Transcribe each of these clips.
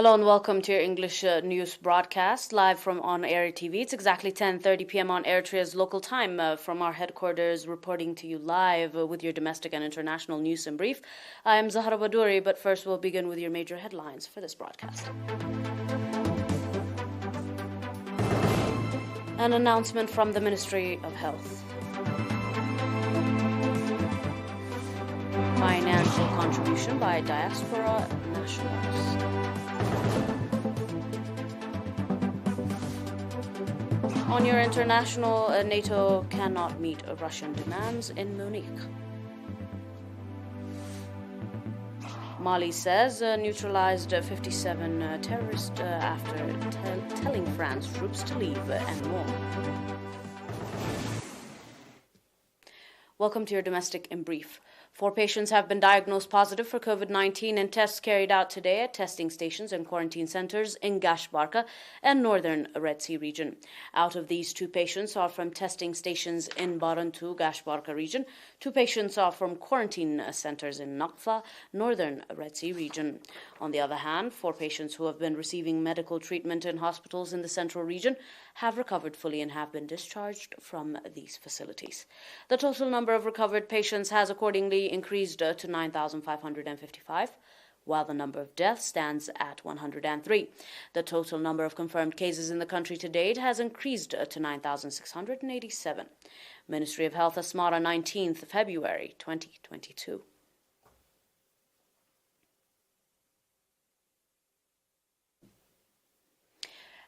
Hello and welcome to your English news broadcast live from on ERi-TV. It's exactly 10:30 p.m. on Eritrea's local time from our headquarters, reporting to you live with your domestic and international news in brief. I am Zahra Badouri, but first we'll begin with your major headlines for this broadcast. An announcement from the Ministry of Health. Financial contribution by Diaspora nationals. On your international, NATO cannot meet Russian demands in Munich. Mali says neutralized 57 terrorists after telling France troops to leave and more. Welcome to your domestic in brief. 4 patients have been diagnosed positive for COVID-19 in tests carried out today at testing stations and quarantine centers in Diaspora and northern Red Sea region. Out of these, 2 patients are from testing stations in Barantu, Diaspora region. 2 patients are from quarantine centers in Nakfa, northern Red Sea region. On the other hand, 4 patients who have been receiving medical treatment in hospitals in the central region have recovered fully and have been discharged from these facilities. The total number of recovered patients has accordingly increased to 9,555, while the number of deaths stands at 103. The total number of confirmed cases in the country to date has increased to 9,687. Ministry of Health, Asmara, 19th February 2022.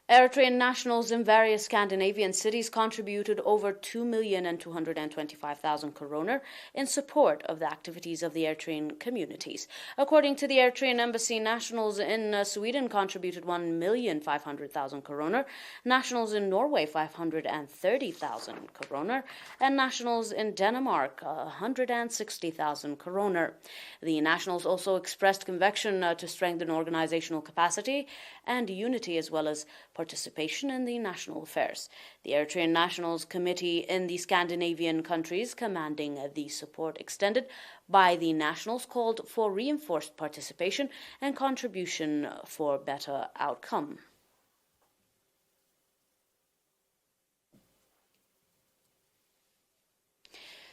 Eritrean nationals in various Scandinavian cities contributed over 2,225,000 koroner in support of the activities of the Eritrean communities. According to the Eritrean embassy, nationals in Sweden contributed 1,500,000 koroner, nationals in Norway 530,000 koroner, and nationals in Denmark 160,000 koroner. The nationals also expressed conviction to strengthen organizational capacity and unity as well as participation in the national affairs. The Eritrean Nationals Committee in the Scandinavian countries, commanding the support extended by the nationals, called for reinforced participation and contribution for better outcome.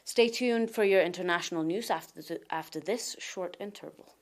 Stay tuned for your international news after this short interval.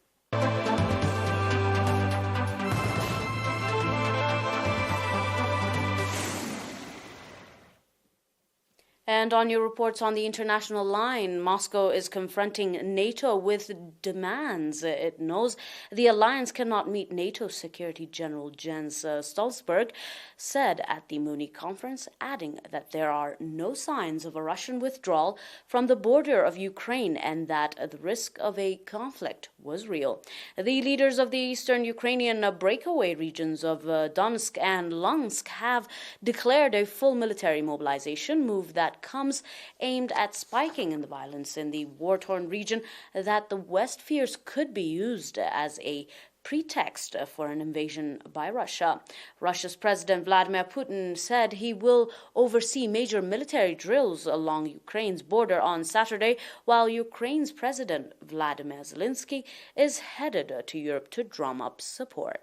And on your reports on the international line, Moscow is confronting NATO with demands. It knows the alliance cannot meet NATO Security General Jens Stoltenberg said at the Munich conference, adding that there are no signs of a Russian withdrawal from the border of Ukraine and that the risk of a conflict was real. The leaders of the eastern Ukrainian breakaway regions of Donetsk and Luhansk have declared a full military mobilization move that comes aimed at spiking in the violence in the war-torn region that the West fears could be used as a pretext for an invasion by Russia. Russia's President Vladimir Putin said he will oversee major military drills along Ukraine's border on Saturday, while Ukraine's President Vladimir Zelensky is headed to Europe to drum up support.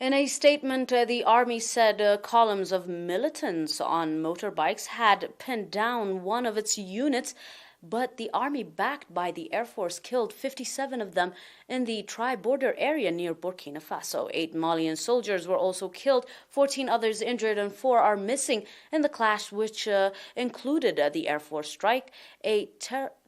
In a statement, the army said columns of militants on motorbikes had pinned down one of its units, but the army, backed by the Air Force, killed 57 of them in the tri-border area near Burkina Faso. 8 Malian soldiers were also killed, 14 others injured, and 4 are missing in the clash, which included the Air Force strike, a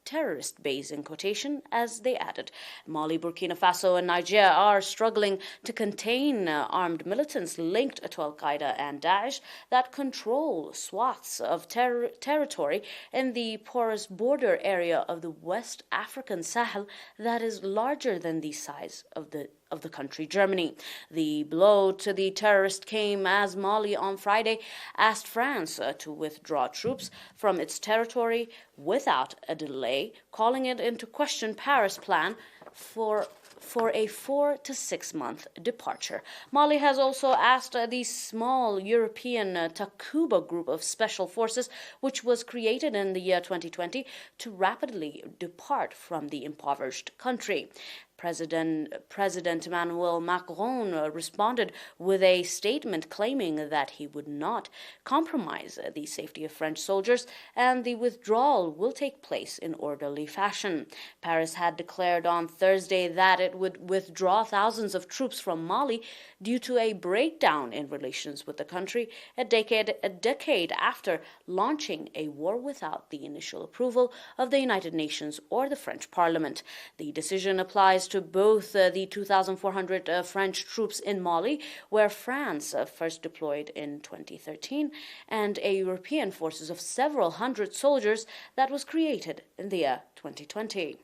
terrorist base in quotation, as they added. Mali, Burkina Faso, and Niger are struggling to contain armed militants linked to Al-Qaeda and Daesh that control swaths of territory in the porous border area of the West African Sahel that is larger than the size of the country, Germany. The blow to the terrorist came as Mali on Friday asked France to withdraw troops from its territory without a delay, calling it into question Paris' plan for for a 4 to 6 month departure. Mali has also asked the small European Takuba group of special forces, which was created in the year 2020, to rapidly depart from the impoverished country. President Emmanuel Macron responded with a statement claiming that he would not compromise the safety of French soldiers and the withdrawal will take place in orderly fashion. Paris had declared on Thursday that it would withdraw thousands of troops from Mali due to a breakdown in relations with the country a decade after launching a war without the initial approval of the United Nations or the French Parliament. The decision applies to both the 2,400 French troops in Mali, where France first deployed in 2013, and a European forces of several hundred soldiers that was created in the year 2020.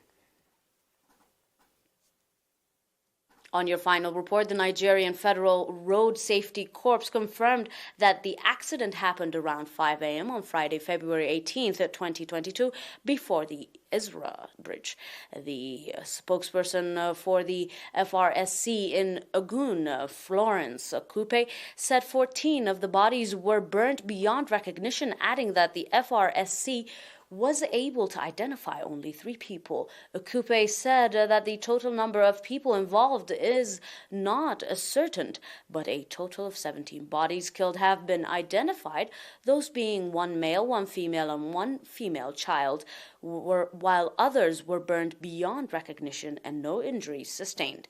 On your final report, the Nigerian Federal Road Safety Corps confirmed that the accident happened around 5 a.m. on Friday, February 18th, 2022, before the Ezra Bridge. The spokesperson for the FRSC in Ogun, Florence Coupe, said 14 of the bodies were burnt beyond recognition, adding that the FRSC was able to identify only 3 people. Coupe said that the total number of people involved is not ascertained, but a total of 17 bodies killed have been identified, those being 1 male, 1 female, and 1 female child, while others were burned beyond recognition and no injuries sustained.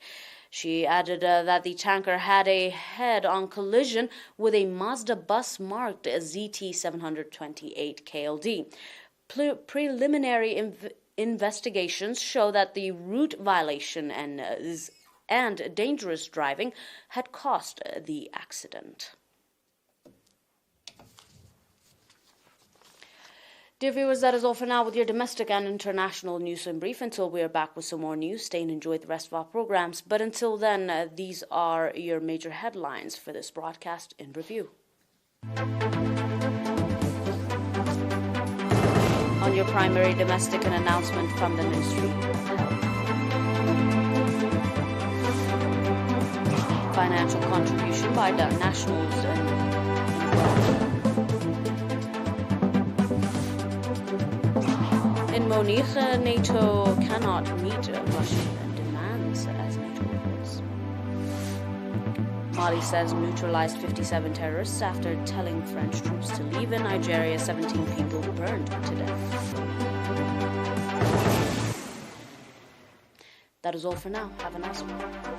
She added that the tanker had a head-on collision with a Mazda bus marked ZT 728 KLD. Preliminary investigations show that the route violation and dangerous driving had caused the accident. Dear viewers, that is all for now with your domestic and international news in brief. Until we are back with some more news, stay and enjoy the rest of our programs. But until then, these are your major headlines for this broadcast in review. On your primary domestic, an announcement from the Ministry of Health. Financial contribution by the nationals in Munich, NATO cannot meet Russian demands as NATO reports. Mali says neutralized 57 terrorists after telling French troops to leave. In Nigeria, 17 people burned to death. That is all for now. Have a nice one.